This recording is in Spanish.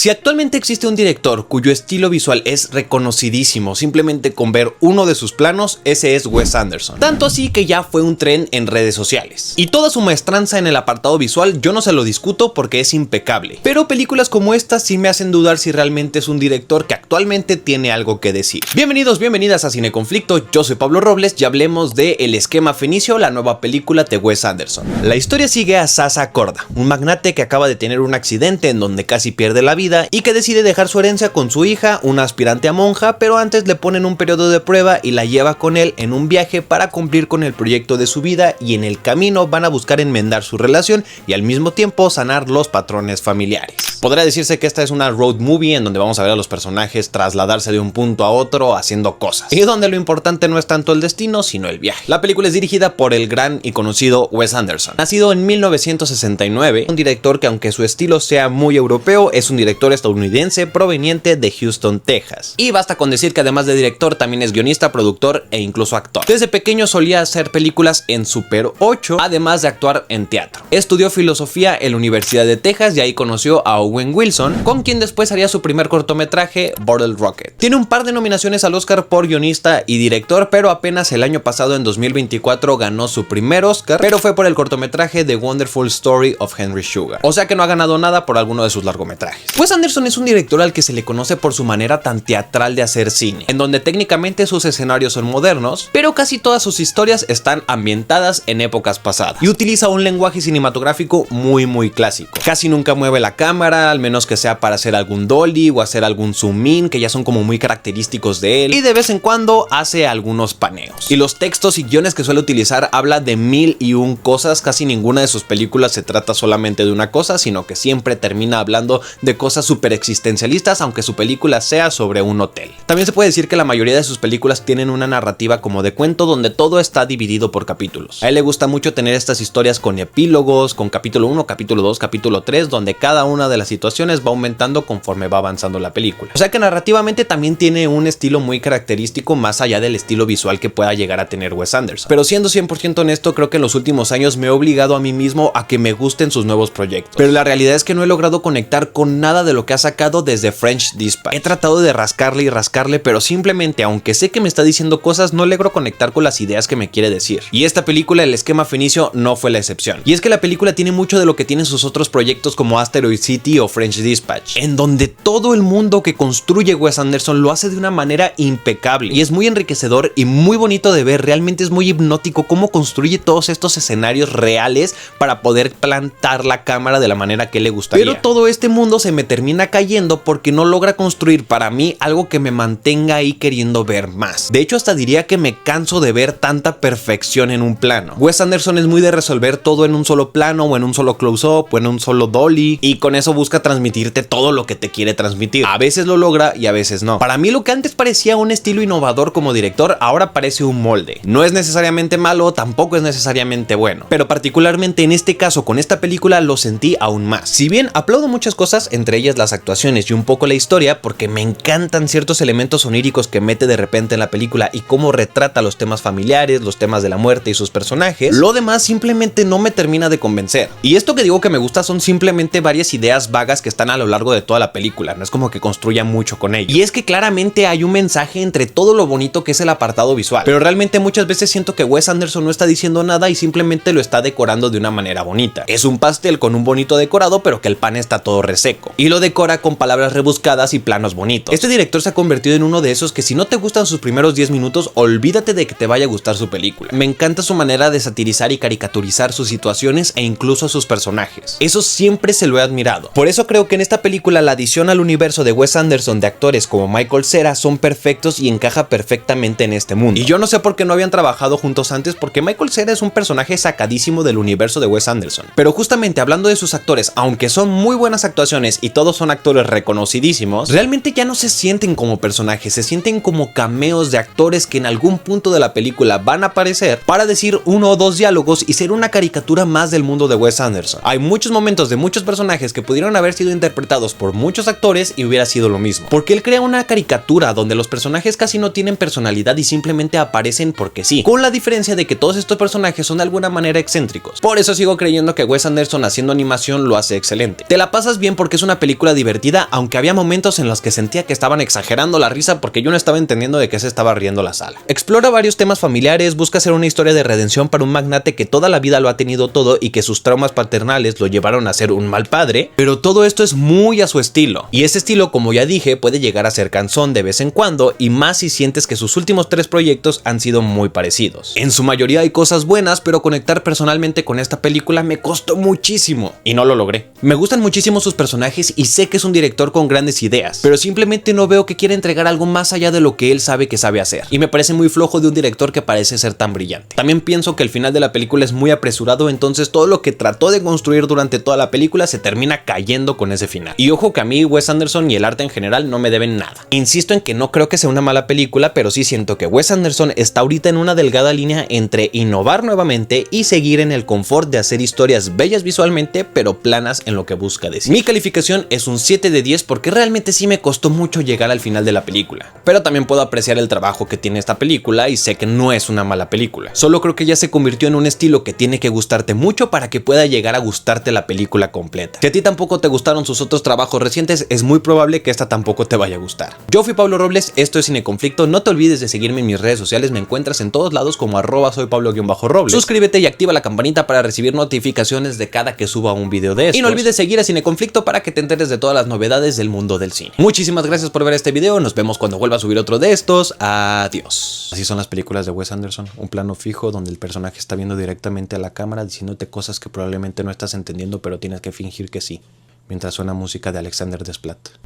Si actualmente existe un director cuyo estilo visual es reconocidísimo simplemente con ver uno de sus planos, ese es Wes Anderson. Tanto así que ya fue un tren en redes sociales. Y toda su maestranza en el apartado visual yo no se lo discuto porque es impecable. Pero películas como esta sí me hacen dudar si realmente es un director que actualmente tiene algo que decir. Bienvenidos, bienvenidas a Cine Conflicto, yo soy Pablo Robles y hablemos de El Esquema Fenicio, la nueva película de Wes Anderson. La historia sigue a Sasa Korda, un magnate que acaba de tener un accidente en donde casi pierde la vida y que decide dejar su herencia con su hija, una aspirante a monja, pero antes le ponen un periodo de prueba y la lleva con él en un viaje para cumplir con el proyecto de su vida, y en el camino van a buscar enmendar su relación y al mismo tiempo sanar los patrones familiares. Podría decirse que esta es una road movie en donde vamos a ver a los personajes trasladarse de un punto a otro haciendo cosas, y donde lo importante no es tanto el destino sino el viaje. La película es dirigida por el gran y conocido Wes Anderson. Nacido en 1969, un director que, aunque su estilo sea muy europeo, es un director estadounidense proveniente de Houston, Texas. Y basta con decir que además de director también es guionista, productor e incluso actor. Desde pequeño solía hacer películas en Super 8, además de actuar en teatro. Estudió filosofía en la Universidad de Texas y ahí conoció a Owen Wilson, con quien después haría su primer cortometraje, Bottle Rocket. Tiene un par de nominaciones al Oscar por guionista y director, pero apenas el año pasado, en 2024, ganó su primer Oscar, pero fue por el cortometraje The Wonderful Story of Henry Sugar. O sea que no ha ganado nada por alguno de sus largometrajes. Wes Anderson es un director al que se le conoce por su manera tan teatral de hacer cine, en donde técnicamente sus escenarios son modernos, pero casi todas sus historias están ambientadas en épocas pasadas, y utiliza un lenguaje cinematográfico muy clásico. Casi nunca mueve la cámara, al menos que sea para hacer algún dolly o hacer algún zoom in, que ya son como muy característicos de él, y de vez en cuando hace algunos paneos. Y los textos y guiones que suele utilizar habla de 1001 cosas. Casi ninguna de sus películas se trata solamente de una cosa, sino que siempre termina hablando de cosas súper existencialistas, aunque su película sea sobre un hotel. También se puede decir que la mayoría de sus películas tienen una narrativa como de cuento, donde todo está dividido por capítulos. A él le gusta mucho tener estas historias con epílogos, con capítulo 1, capítulo 2, capítulo 3, donde cada una de las situaciones va aumentando conforme va avanzando la película. O sea que narrativamente también tiene un estilo muy característico, más allá del estilo visual que pueda llegar a tener Wes Anderson. Pero siendo 100% honesto, creo que en los últimos años me he obligado a mí mismo a que me gusten sus nuevos proyectos. Pero la realidad es que no he logrado conectar con nada de lo que ha sacado desde French Dispatch. He tratado de rascarle y rascarle, pero simplemente, aunque sé que me está diciendo cosas, no logro conectar con las ideas que me quiere decir. Y esta película, El Esquema Fenicio, no fue la excepción. Y es que la película tiene mucho de lo que tienen sus otros proyectos como Asteroid City o French Dispatch, en donde todo el mundo que construye Wes Anderson lo hace de una manera impecable. Y es muy enriquecedor y muy bonito de ver. Realmente es muy hipnótico cómo construye todos estos escenarios reales para poder plantar la cámara de la manera que le gustaría. Pero todo este mundo se me termina cayendo porque no logra construir para mí algo que me mantenga ahí queriendo ver más. De hecho, hasta diría que me canso de ver tanta perfección en un plano. Wes Anderson es muy de resolver todo en un solo plano, o en un solo close-up, o en un solo dolly, y con eso busca transmitirte todo lo que te quiere transmitir. A veces lo logra y a veces no. Para mí, lo que antes parecía un estilo innovador como director, ahora parece un molde. No es necesariamente malo, tampoco es necesariamente bueno, pero particularmente en este caso con esta película lo sentí aún más. Si bien aplaudo muchas cosas, entre ellas las actuaciones y un poco la historia, porque me encantan ciertos elementos oníricos que mete de repente en la película y cómo retrata los temas familiares, los temas de la muerte y sus personajes, lo demás simplemente no me termina de convencer. Y esto que digo que me gusta son simplemente varias ideas vagas que están a lo largo de toda la película, no es como que construya mucho con ello. Y es que claramente hay un mensaje entre todo lo bonito que es el apartado visual, pero realmente muchas veces siento que Wes Anderson no está diciendo nada y simplemente lo está decorando de una manera bonita. Es un pastel con un bonito decorado, pero que el pan está todo reseco, y lo decora con palabras rebuscadas y planos bonitos. Este director se ha convertido en uno de esos que si no te gustan sus primeros 10 minutos, olvídate de que te vaya a gustar su película. Me encanta su manera de satirizar y caricaturizar sus situaciones e incluso a sus personajes. Eso siempre se lo he admirado. Por eso creo que en esta película la adición al universo de Wes Anderson de actores como Michael Cera son perfectos y encaja perfectamente en este mundo. Y yo no sé por qué no habían trabajado juntos antes, porque Michael Cera es un personaje sacadísimo del universo de Wes Anderson. Pero justamente hablando de sus actores, aunque son muy buenas actuaciones y todos son actores reconocidísimos, realmente ya no se sienten como personajes, se sienten como cameos de actores que en algún punto de la película van a aparecer para decir uno o dos diálogos y ser una caricatura más del mundo de Wes Anderson. Hay muchos momentos de muchos personajes que pudieron haber sido interpretados por muchos actores y hubiera sido lo mismo, porque él crea una caricatura donde los personajes casi no tienen personalidad y simplemente aparecen porque sí, con la diferencia de que todos estos personajes son de alguna manera excéntricos. Por eso sigo creyendo que Wes Anderson haciendo animación lo hace excelente. Te la pasas bien porque es una película película divertida, aunque había momentos en los que sentía que estaban exagerando la risa porque yo no estaba entendiendo de qué se estaba riendo la sala. Explora varios temas familiares, busca hacer una historia de redención para un magnate que toda la vida lo ha tenido todo y que sus traumas paternales lo llevaron a ser un mal padre, pero todo esto es muy a su estilo. Y ese estilo, como ya dije, puede llegar a ser cansón de vez en cuando, y más si sientes que sus últimos 3 proyectos han sido muy parecidos. En su mayoría hay cosas buenas, pero conectar personalmente con esta película me costó muchísimo y no lo logré. Me gustan muchísimo sus personajes y sé que es un director con grandes ideas, pero simplemente no veo que quiera entregar algo más allá de lo que él sabe que sabe hacer, y me parece muy flojo de un director que parece ser tan brillante. También pienso que el final de la película es muy apresurado, entonces todo lo que trató de construir durante toda la película se termina cayendo con ese final. Y ojo que a mí Wes Anderson y el arte en general no me deben nada. Insisto en que no creo que sea una mala película, pero sí siento que Wes Anderson está ahorita en una delgada línea entre innovar nuevamente y seguir en el confort de hacer historias bellas visualmente, pero planas en lo que busca decir. Mi calificación es un 7 de 10 porque realmente sí me costó mucho llegar al final de la película, pero también puedo apreciar el trabajo que tiene esta película y sé que no es una mala película. Solo creo que ya se convirtió en un estilo que tiene que gustarte mucho para que pueda llegar a gustarte la película completa. Si a ti tampoco te gustaron sus otros trabajos recientes, es muy probable que esta tampoco te vaya a gustar. Yo fui Pablo Robles, esto es Cineconflicto. No te olvides de seguirme en mis redes sociales, me encuentras en todos lados como @soypablo_robles. Suscríbete y activa la campanita para recibir notificaciones de cada que suba un video de estos. Y no olvides seguir a Cineconflicto para que te enteres de todas las novedades del mundo del cine. Muchísimas gracias por ver este video, nos vemos cuando vuelva a subir otro de estos. Adiós. Así son las películas de Wes Anderson, un plano fijo donde el personaje está viendo directamente a la cámara diciéndote cosas que probablemente no estás entendiendo, pero tienes que fingir que sí, mientras suena música de Alexander Desplat.